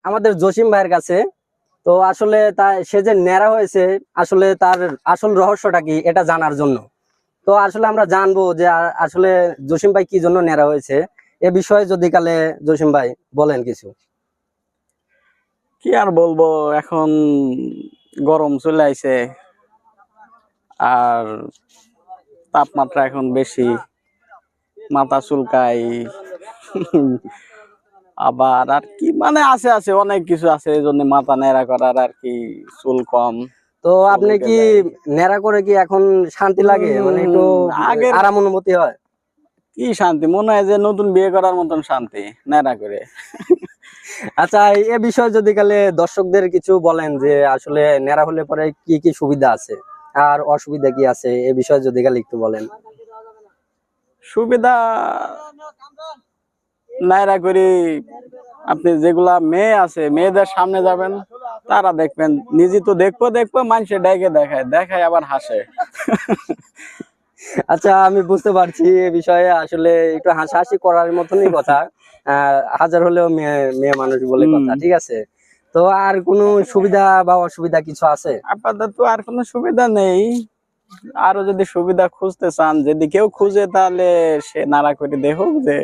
আমাদের জসিম ভাইয়ের কাছে। তো আসলে সে যে ন্যাড়া হয়েছে, আসলে তার আসল রহস্যটা কি এটা জানার জন্য। তো আসলে আমরা জানবো যে আসলে জসিম ভাই কি জন্য ন্যাড়া হয়েছে, এ বিষয়ে যদি কালে জসিম ভাই বলেন কিছু। কি আর বলবো, এখন গরম চলে আইছে আর তাপমাত্রা এখন বেশি, মাথা চুলকাই। আবার আর কি মানে আছে আছে অনেক কিছু আছে, এই জন্য মাথা ন্যাড়া করার আর কি, চুল কম। তো আপনি কি ন্যাড়া করে কি এখন শান্তি লাগে, মানে একটু আগের আরাম অনুভূতি হয়? কি শান্তি, মনে হয় যে নতুন বিয়ে করার মতন শান্তি ন্যাড়া করে। আচ্ছা, এ বিষয়ে যদি কালে দর্শকদের কিছু বলেন যে আসলে ন্যাড়া হলে পরে কি কি সুবিধা আছে আর অসুবিধা কি আছে, এ বিষয়ে যদি কালে একটু বলেন। সুবিধা ন্যাড়া করি, আপনি যেগুলা মেয়ে আছে মেয়েদের সামনে যাবেন, তারা দেখবেন, নিজে তো দেখবো দেখবো, মানুষে ডেকে দেখায় দেখায় আবার হাসে। আচ্ছা, আমি বুঝতে পারছি এ বিষয়ে আসলে একটু হাসাহাসি করার মতনই কথা। হাজার হলেও মেয়ে মেয়ে মানুষ বলে কথা, ঠিক আছে। তো আর কোনো সুবিধা বা অসুবিধা কিছু আছে? আপাতত আর কোনো সুবিধা নেই। আরো যদি সুবিধা খুঁজতে চান, যদি কেউ খুঁজে, তাহলে সে নাড়া করে দেখুক যে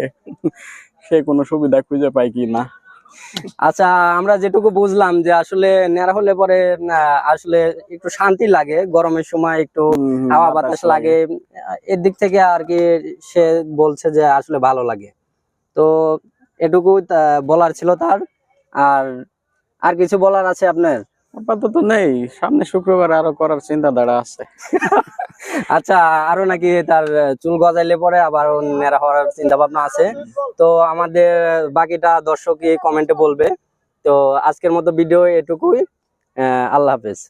সে কোনো সুবিধা খুঁজে পায় কি না। আচ্ছা, আমরা যেটুকু বুঝলাম যে আসলে ন্যাড়া হলে পরে আসলে একটু শান্তি লাগে, গরমের সময় একটু হাওয়া বাতাস লাগে, এর দিক থেকে আর কি সে বলছে যে আসলে ভালো লাগে। তো এটুকু বলার ছিল তার। আর আর কিছু বলার আছে আপনার? আপাতত নেই, সামনে শুক্রবার আরো করার চিন্তাধারা আছে। আচ্ছা, আরো নাকি তার চুল গজাইলে পরে আবার ন্যাড়া হওয়ার চিন্তা ভাবনা আছে। তো আমাদের বাকিটা দর্শকই কমেন্টে বলবে। তো আজকের মতো ভিডিও এটুকুই। আল্লাহ হাফেজ।